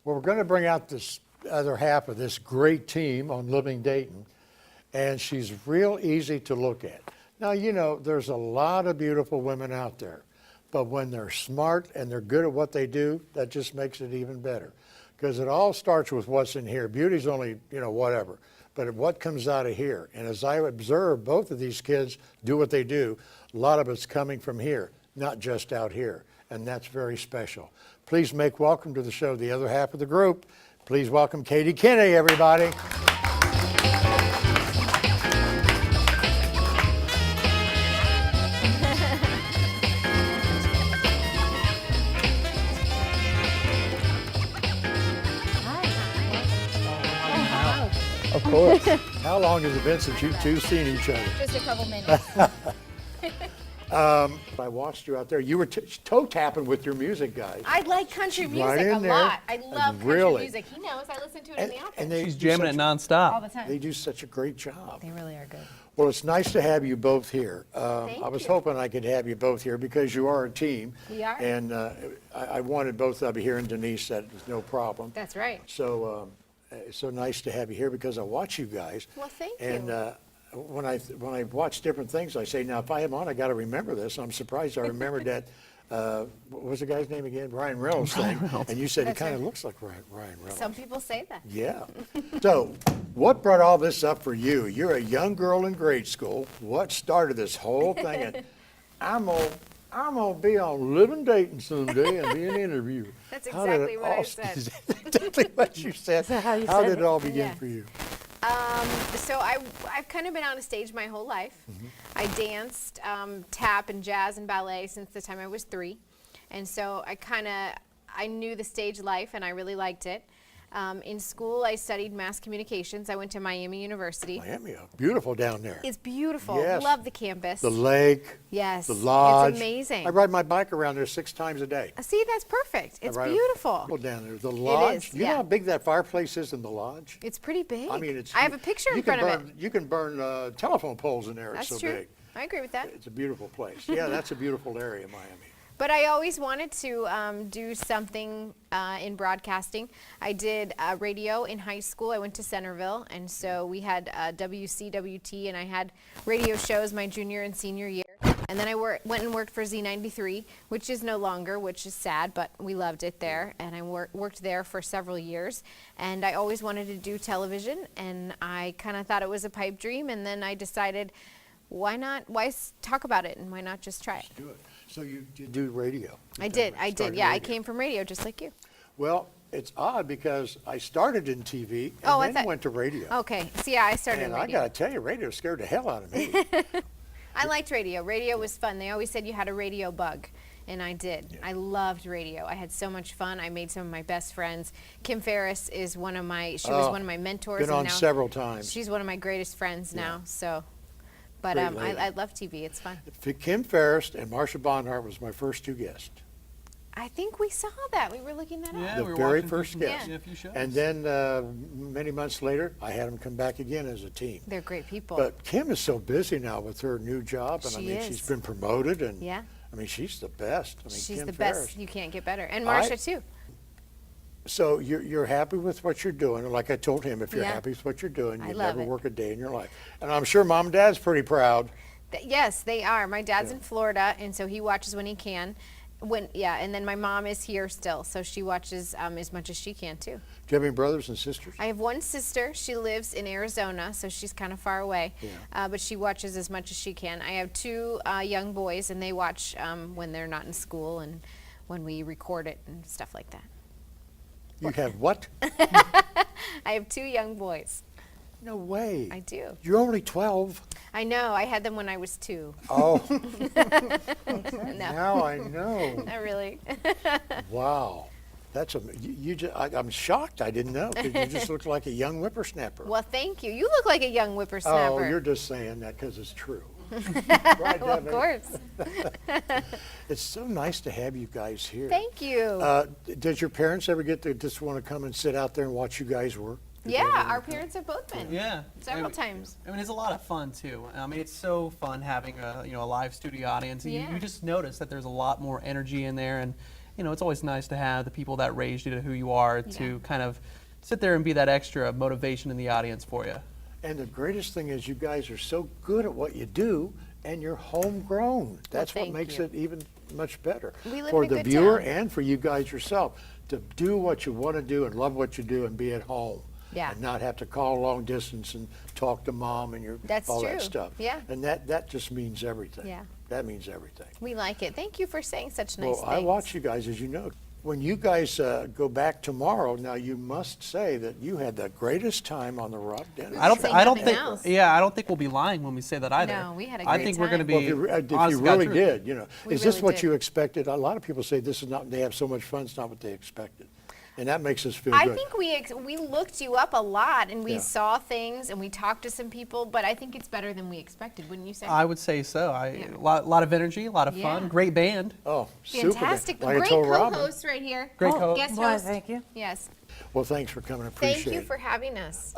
Well, we're going to bring out this other half of this great team on Living Dayton, and she's real easy to look at. Now, you know, there's a lot of beautiful women out there, but when they're smart and they're good at what they do, that just makes it even better. Because it all starts with what's in here. Beauty's only, you know, whatever, but what comes out of here. And as I observe both of these kids do what they do, a lot of it's coming from here, not just out here. And that's very special. Please make welcome to the show the other half of the group. Please welcome Katie Kenney, everybody. Of course. How long has it been since you two seen each other? Just a couple minutes. I watched you out there. You were toe tapping with your music guys. I like country music Right in a there. lot. I love country Really? music. He knows. I listen to it in the office. And they She's do jamming such- it nonstop. all the time. They do such a great job. They really are good. Well, it's nice to have you both here. Thank I was you. hoping I could have you both here because you are a team. We are. And I wanted both of you here, and Denise said it was no problem. That's right. So it's so nice to have you here because I watch you guys. Well, thank you. And when I watch different things, I say, now if I am on, I got to remember this. I'm surprised I remembered that. What was the guy's name again? Ryan Reynolds thing. And you said That's he kind of right. looks like Ryan Reynolds. Some people say that. Yeah. So, what brought all this up for you? You're a young girl in grade school. What started this whole thing? And I'm gonna be on Living Dayton someday and be an interview. That's How did it exactly what I all- said. exactly what you said. that how you How said did it it? all begin Yeah. for you? So I've kind of been on a stage my whole life. I danced tap and jazz and ballet since the time I was 3. And so I knew the stage life and I really liked it. In school, I studied mass communications. I went to Miami University. Miami, beautiful down there. It's beautiful. Yes. Love the campus. The lake, Yes. the lodge. It's amazing. I ride my bike around there 6 times a day. See, that's perfect. It's I ride beautiful. Well, down there, the lodge. is, You know yeah. how big that fireplace is in the lodge? It's pretty big. I mean, it's. I have a picture you in can front of burn- it. You can burn telephone poles in there. That's It's so true. big. I agree with that. It's a beautiful place. Yeah, that's a beautiful area, Miami. But I always wanted to do something in broadcasting. I did radio in high school. I went to Centerville, and so we had WCWT, and I had radio shows my junior and senior year. And then I went and worked for Z93, which is no longer, which is sad, but we loved it there. And I worked there for several years. And I always wanted to do television, and I kind of thought it was a pipe dream. And then I decided, why not? Why talk about it, and why not just try it? Do it. So you do radio? I did. Started Yeah, I radio. came from radio, just like you. Well, it's odd because I started in TV and Oh, I then thought- went to radio. Okay. So yeah, I started And in I radio. got to tell you, radio scared the hell out of me. I liked radio. Radio was fun. They always said you had a radio bug, and I did. Yeah. I loved radio. I had so much fun. I made some of my best friends. Kim Ferris is she was Oh, one of my mentors. Been and on now several times. She's one of my greatest friends now. So, but Great lady. I love TV. It's fun. Kim Ferris and Marsha Bonhart was my first 2 guests. I think we saw that. We were looking that Yeah, up. The we were very watching first some- guest. a few shows. And then many months later, I had them come back again as a team. They're great people. But Kim is so busy now with her new job, and I She mean, is. she's been promoted, and Yeah. I mean, she's the best. I mean, She's Kim the Ferris. best. You can't get better. And Marsha too. So you're happy with what you're doing, and like I told him, if you're Yeah. happy with what you're doing, I you love never it. work a day in your life. And I'm sure Mom and Dad's pretty proud. Yes, they are. My dad's Yeah. in Florida, and so he watches when he can. And then my mom is here still, so she watches as much as she can too. Do you have any brothers and sisters? I have one sister. She lives in Arizona, so she's kind of far away, Yeah. but she watches as much as she can. I have 2 young boys, and they watch when they're not in school and when we record it and stuff like that. You have what? I have 2 young boys. No way. I do. You're only 12. I know. I had them when I was 2. Oh, No, now I know. not really. Wow. I'm shocked I didn't know, because you just look like a young whippersnapper. Well, thank you. You look like a young whippersnapper. Oh, you're just saying that because it's true. Right, Well, of Devin? course. It's so nice to have you guys here. Thank you. Does your parents ever get to just want to come and sit out there and watch you guys work? Did they Yeah, ever- our parents have both been. Yeah, Several times. I mean, it's a lot of fun too. I mean, it's so fun having a live studio audience. And Yeah. you just notice that there's a lot more energy in there, you know, it's always nice to have the people that raised you to who you are to kind of sit there and be that extra motivation in the audience for you. And the greatest thing is you guys are so good at what you do, and you're homegrown. That's what thank makes you. it even much better We live for in a the good viewer town. and for you guys yourself to do what you want to do and love what you do and be at home. Yeah. And not have to call long distance and talk to mom and That's all true. that stuff. Yeah. And that just means everything. Yeah. That means everything. We like it. Thank you for saying such nice Well, things. I watch you guys, as you know. When you guys go back tomorrow, now you must say that you had the greatest time on the Rob Dennis I don't, show. Say I don't nothing think, else. yeah, I don't think we'll be lying when we say that either. No, we had a I great think we're going to time. be. Well, if honest you to God really truth. did, you know, We is this really what did. you expected? A lot of people say this is not. They have so much fun. It's not what they expected, and that makes us feel I good. think we looked you up a lot and we Yeah. saw things and we talked to some people, but I think it's better than we expected, wouldn't you say? I would say so. A lot of energy, a lot of fun, Yeah. great band. Oh, super! Fantastic. Like I Great told Robin. co-host right here. Great co- Guest Why, host. thank you. Yes. Well, thanks for coming. Thank Appreciate you it. for having us.